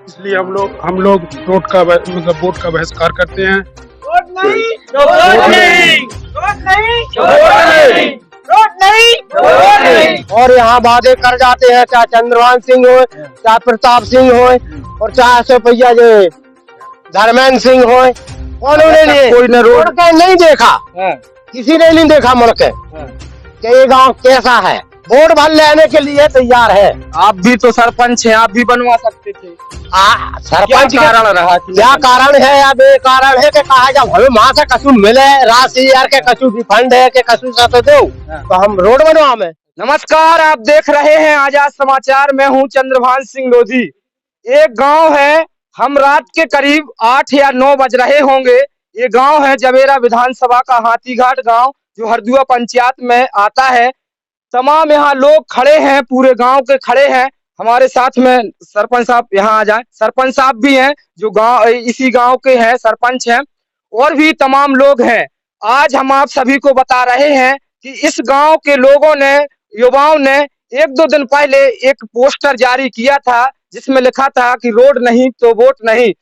इसलिए हम लोग मतलब वोट का बहिष्कार करते हैं। वोट नहीं तो वोट नहीं, वोट नहीं तो वोट नहीं, वोट नहीं तो वोट नहीं। और यहाँ वादे कर जाते हैं, चाहे चंद्रभान सिंह हो, चाहे प्रताप सिंह हो, और चाहे सुपैया जो धर्मेंद्र सिंह हो, कौन ने कोई ने रोड के नहीं देखा, किसी ने नहीं देखा मुड़ के कि ये गांव कैसा है। वोट भर लेने के लिए तैयार है। आप भी तो सरपंच हैं, आप भी बनवा सकते थे। सरपंच क्या कारण रहा? क्या कारण है? अब ये कारण है कि कहा जब हमें वहाँ से कछु मिले राशि यार के कछु रिफंड है के कछु सा तो दो तो हम रोड बनवा में। नमस्कार, आप देख रहे हैं आजाद समाचार। मैं हूं चंद्रभान सिंह लोधी। एक गांव है, हम रात के करीब 8 या 9 बज रहे होंगे। ये गांव है जवेरा विधानसभा का हाथीघाट गांव, जो हरदुआ पंचायत में आता है। तमाम यहाँ लोग खड़े हैं, पूरे गांव के खड़े हैं। हमारे साथ में सरपंच साहब यहाँ आ जाए। सरपंच साहब भी हैं जो गांव इसी गांव के हैं, सरपंच हैं, और भी तमाम लोग हैं। आज हम आप सभी को बता रहे हैं कि इस गांव के लोगों ने, युवाओं ने 1-2 दिन पहले एक पोस्टर जारी किया था जिसमें लिखा था कि रोड नहीं तो वोट नहीं।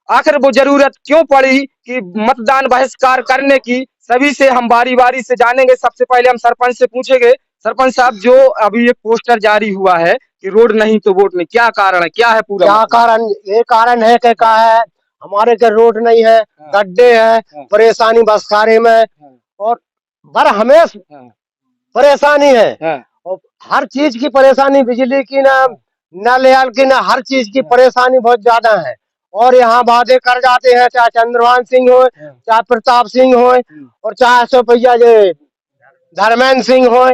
आखिर वो जरूरत क्यों पड़ी कि मतदान बहिष्कार करने की? सभी से हम बारी बारी से जानेंगे। सबसे पहले हम सरपंच से पूछेंगे। सरपंच साहब, जो अभी एक पोस्टर जारी हुआ है कि रोड नहीं तो वोट नहीं, क्या कारण है, क्या है पूरा? क्या कारण? ये कारण है कि क्या है, हमारे के रोड नहीं है, गड्ढे हैं, परेशानी बसखारे में, और बर हमेशा परेशानी है। और हर चीज की परेशानी, बिजली की ना, नल की ना, हर चीज की परेशानी बहुत ज्यादा है। और यहाँ वादे कर जाते हैं, चाहे चंद्रभान सिंह हो, चाहे प्रताप सिंह हो, और चाहे सुपैया जो धर्मेंद्र सिंह हो,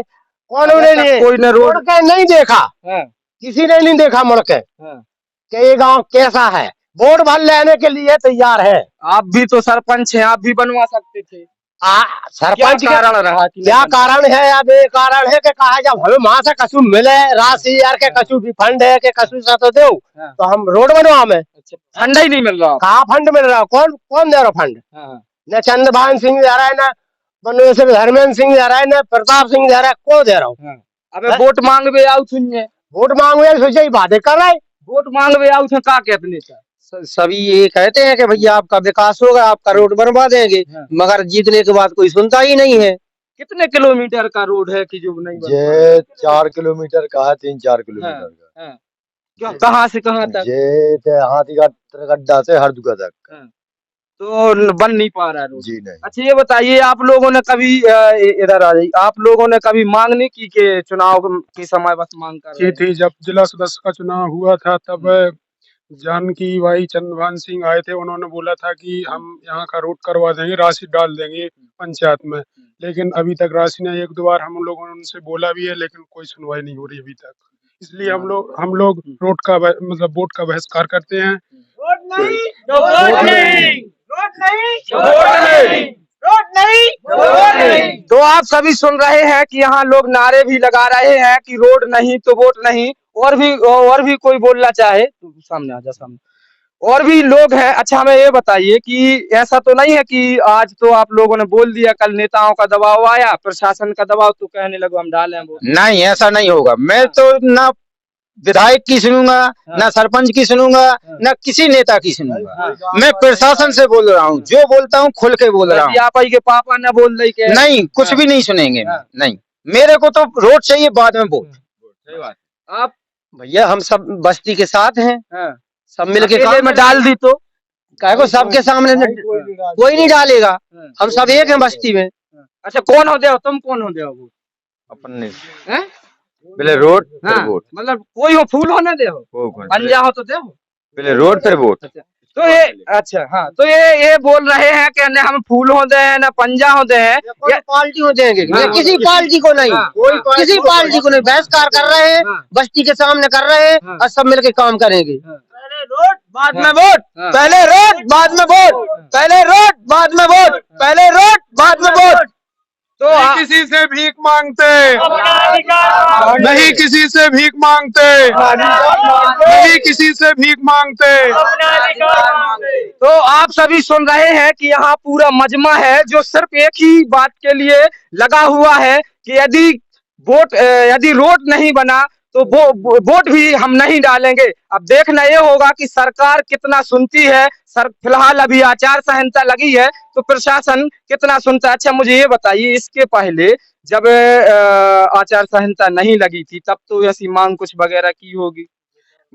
कौन ने कोई ने रोड के नहीं देखा, किसी ने नहीं देखा मुड़ के कि ये गांव कैसा है। वोट भर लेने के लिए तैयार है। आप भी तो सरपंच हैं, आप भी बनवा सकते थे। सरपंच क्या कारण रहा? क्या कारण है? अब ये कारण है कि कहा जब हमें वहाँ से कछु मिले राशि यार के कछु रिफंड है के कछु सा तो दो तो हम रोड बनवा में। फंड ही नहीं मिल रहा। कहाँ फंड मिल रहा? कौन कौन दे रहा फंड? न चंद्रभान सिंह दे रहा है, न धर्मेंद्र सिंह दे रहा है, न प्रताप सिंह दे रहा है। को दे रहा हूँ? अबे वोट मांगवे आओ सुनिए, वोट मांगवे सोचे बातें कर रहे। वोट मांगवे आओ थे का कहते नेता? सभी ये कहते हैं कि भैया आपका विकास होगा, आपका रोड बनवा देंगे, मगर जीतने के बाद कोई सुनता ही नहीं है। कितने किलोमीटर का रोड है कि जो नहीं बना? ये 4 किलोमीटर का है, 3-4 किलोमीटर का। क्या, कहाँ से कहाँ तक? ये हाथीघाट गड्ढा से हरदुआ तक। तो बन नहीं पा रहा है रोड? जी नहीं। अच्छा ये बताइए, आप लोगों ने कभी इधर आ जाइए, आप लोगों ने कभी मांग नहीं की कि चुनाव के समय बस मांग कर की थी? जब जिला सदस्य का चुनाव हुआ था तब जानकी भाई चंद्रभान सिंह आए थे। उन्होंने बोला था कि हम यहाँ का रोड करवा देंगे, राशि डाल देंगे पंचायत में। लेकिन अभी तक राशि ने 1-2 बार हम लोगों ने उनसे बोला भी है, लेकिन कोई सुनवाई नहीं हो रही अभी तक। इसलिए हम लोग रोड का मतलब वोट का बहिष्कार करते हैं। वोट नहीं तो वोट नहीं, वोट नहीं तो वोट नहीं, वोट नहीं तो वोट नहीं। तो आप सभी सुन रहे हैं कि यहाँ लोग नारे भी लगा रहे हैं कि रोड नहीं तो वोट नहीं। और भी कोई बोलना चाहे तो सामने आ जा, सामने और भी लोग हैं। अच्छा हमें ये बताइए कि ऐसा तो नहीं है कि आज तो आप लोगों ने बोल दिया, कल नेताओं का दबाव आया, प्रशासन का दबाव, तो कहने लगो हम डालें वोट? नहीं, ऐसा नहीं होगा। मैं तो ना विधायक की सुनूंगा, ना सरपंच की सुनूंगा, ना किसी नेता की सुनूंगा। मैं प्रशासन से बोल रहा हूँ, जो बोलता हूँ खुल के बोल रहा हूँ। आप के पापा ने बोल रही के नहीं, कुछ भी नहीं सुनेंगे। नहीं, मेरे को तो रोड चाहिए, बाद में वोट। सही बात। आप भैया हम सब बस्ती के साथ हैं, सब मिलके काम में डाल दी तो कहे को सबके सामने कोई नहीं डालेगा। हम सब एक हैं बस्ती में। अच्छा कौन हो दे, तुम कौन हो दे वो? अपने पहले रोड फिर वोट। मतलब कोई हो फूल होने दे हो, पंजा हो तो दे हो, पहले रोड फिर वोट। तो ये अच्छा हाँ, तो ये बोल रहे हैं कि न हम फूल होते हैं न पंजा होते हैं, या पार्टी को देंगे। किसी पार्टी को नहीं, किसी पार्टी को नहीं। बहिष्कार कर रहे हैं, बस्ती के सामने कर रहे हैं, और सब मिलके काम करेंगे। पहले रोड बाद में वोट, पहले रोड बाद में वोट, पहले रोड बाद में वोट, पहले रोड बाद में वोट। तो किसी से भीख मांगते नहीं, किसी से भीख मांगते नहीं, किसी से भीख मांगते। तो आप सभी सुन रहे हैं कि यहाँ पूरा मजमा है जो सिर्फ एक ही बात के लिए लगा हुआ है कि यदि रोड नहीं बना तो वो वोट भी हम नहीं डालेंगे। अब देखना ये होगा कि सरकार कितना सुनती है। फिलहाल अभी आचार संहिता लगी है तो प्रशासन कितना सुनता है। अच्छा मुझे ये बताइए, इसके पहले जब आचार संहिता नहीं लगी थी तब तो ऐसी मांग कुछ वगैरह की होगी।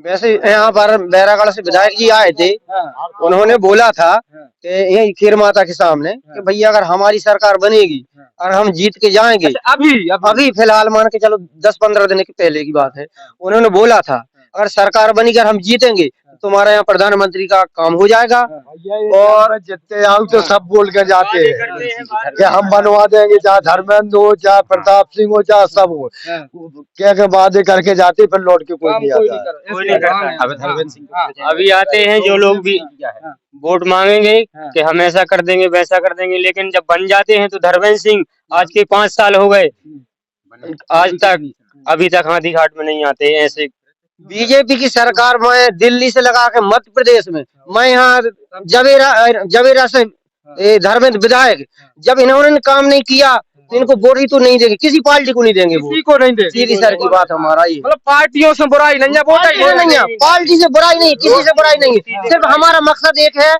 वैसे यहाँ पर बैरागढ़ से विधायक जी आए थे, उन्होंने बोला था कि यही खीर माता के सामने कि भैया अगर हमारी सरकार बनेगी और हम जीत के जाएंगे, अच्छा, अभी फिलहाल मान के चलो 10-15 दिन के पहले की बात है, उन्होंने बोला था अगर सरकार बनी कर हम जीतेंगे तो तुम्हारे यहाँ प्रधानमंत्री का काम हो जाएगा। और जितने आओ तो सब बोल कर जाते हैं कि हम बनवा देंगे, चाहे धर्मेंद्र हो, चाहे प्रताप सिंह हो, चाहे सब हो, क्या वादे करके जाते, फिर लौट के कोई नहीं आता। अभी आते हैं जो लोग भी वोट मांगेंगे कि हम ऐसा कर देंगे वैसा कर देंगे, लेकिन जब बन जाते हैं तो धर्मेंद्र सिंह आज के 5 साल हो गए, आज तक अभी तक हाथी घाट में नहीं आते। ऐसे बीजेपी की सरकार में दिल्ली से लगा के मध्य प्रदेश में, मैं यहाँ जवेरा से धर्मेंद्र विधायक, जब इन्होंने काम नहीं किया तो इनको वोट ही तो नहीं देंगे, किसी पार्टी को नहीं देंगे, किसी को नहीं देंगे। सीधी सर की बात हमारा ये, मतलब पार्टियों से बुराई नहीं है, वोट नहीं है, पार्टी से बुराई नहीं, किसी से बुराई नहीं है, सिर्फ हमारा मकसद एक है,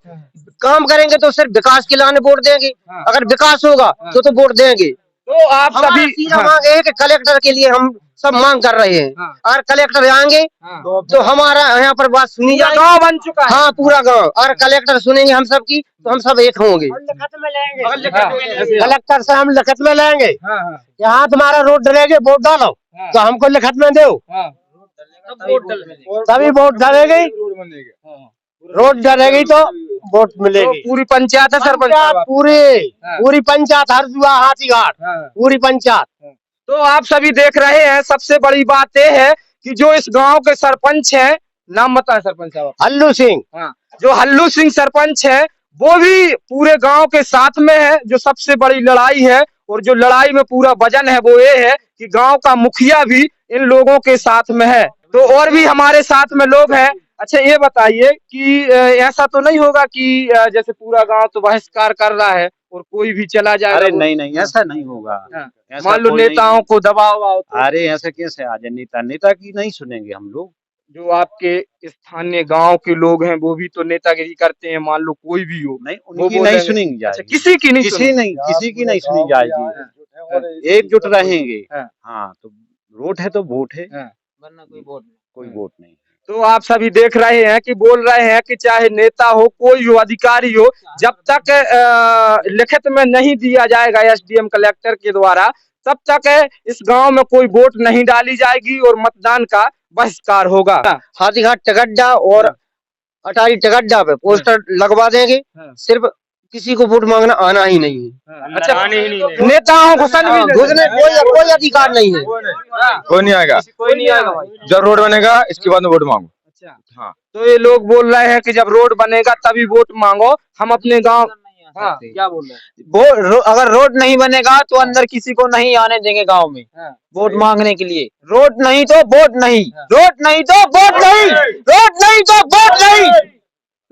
काम करेंगे तो सिर्फ विकास के लाने वोट देंगे, अगर विकास होगा तो वोट देंगे। तो आप सभी मांग है कि कलेक्टर के लिए हम सब मांग कर रहे हैं, और कलेक्टर आएंगे तो हमारा यहाँ पर बात सुनी जाएगी। गाँव बन चुका है, हाँ पूरा गांव, और कलेक्टर सुनेंगे हम सब की तो हम सब एक होंगे। कलेक्टर से हम लिखित में लेंगे, यहाँ तुम्हारा रोड डलेगे वोट डालो तो हमको लिखित में दो, तभी वोट डालेगी, रोड डलेगी तो वोट मिलेगी। पूरी पंचायत है सरपंच, पूरी पंचायत हरदुआ हाथी घाट, पूरी पंचायत। तो आप सभी देख रहे हैं, सबसे बड़ी बात यह है कि जो इस गांव के सरपंच हैं, नाम बताएं सरपंच साहब। हल्लू सिंह, जो हल्लू सिंह सरपंच है वो भी पूरे गांव के साथ में है। जो सबसे बड़ी लड़ाई है और जो लड़ाई में पूरा वजन है वो ये है कि गांव का मुखिया भी इन लोगों के साथ में है। तो और भी हमारे साथ में लोग हैं। अच्छा ये बताइए कि ऐसा तो नहीं होगा कि जैसे पूरा गांव तो बहिष्कार कर रहा है और कोई भी चला जाए? अरे नहीं, ऐसा नहीं होगा। मान लो नेताओं को दबाव आओ तो? अरे ऐसा कैसे आ जाए, नेता की नहीं सुनेंगे हम लोग। जो आपके स्थानीय गांव के लोग हैं वो भी तो नेतागिरी करते हैं, मान लो कोई भी हो, नहीं उनकी नहीं सुनेंगी जाएगी। अच्छा, किसी की नहीं सुनी जाएगी, एकजुट रहेंगे। हाँ तो वोट है तो वोट है, वरना कोई वोट नहीं। तो आप सभी देख रहे हैं कि बोल रहे हैं कि चाहे नेता हो, कोई हो, अधिकारी हो, जब तक लिखित में नहीं दिया जाएगा एसडीएम कलेक्टर के द्वारा, तब तक इस गांव में कोई वोट नहीं डाली जाएगी और मतदान का बहिष्कार होगा। हाथीघाट टगड्डा और अटारी टगड्डा पे पोस्टर लगवा देंगे, सिर्फ किसी को वोट मांगना आना ही नहीं है। अच्छा, नेताओं को घुसने कोई अधिकार नहीं है, कोई नहीं आएगा, जब रोड बनेगा इसके बाद वोट मांगो। अच्छा हाँ, तो ये लोग बोल रहे हैं कि जब रोड बनेगा तभी वोट मांगो, हम अपने गांव। हाँ, क्या बोल रहे हैं? अगर रोड नहीं बनेगा तो अंदर किसी को नहीं आने देंगे गांव में वोट मांगने के लिए। रोड नहीं तो वोट नहीं, रोड नहीं तो वोट नहीं, रोड नहीं तो वोट नहीं।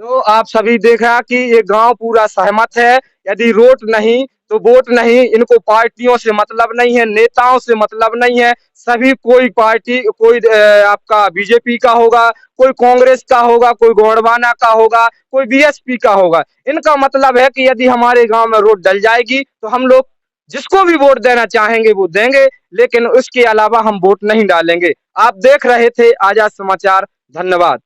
तो आप सभी देखा कि ये गांव पूरा सहमत है, यदि रोड नहीं तो वोट नहीं। इनको पार्टियों से मतलब नहीं है, नेताओं से मतलब नहीं है। सभी कोई पार्टी, कोई आपका बीजेपी का होगा, कोई कांग्रेस का होगा, कोई गोंडवाना का होगा, कोई बीएसपी का होगा। इनका मतलब है कि यदि हमारे गांव में रोड डल जाएगी तो हम लोग जिसको भी वोट देना चाहेंगे वो देंगे, लेकिन उसके अलावा हम वोट नहीं डालेंगे। आप देख रहे थे आजाद समाचार, धन्यवाद।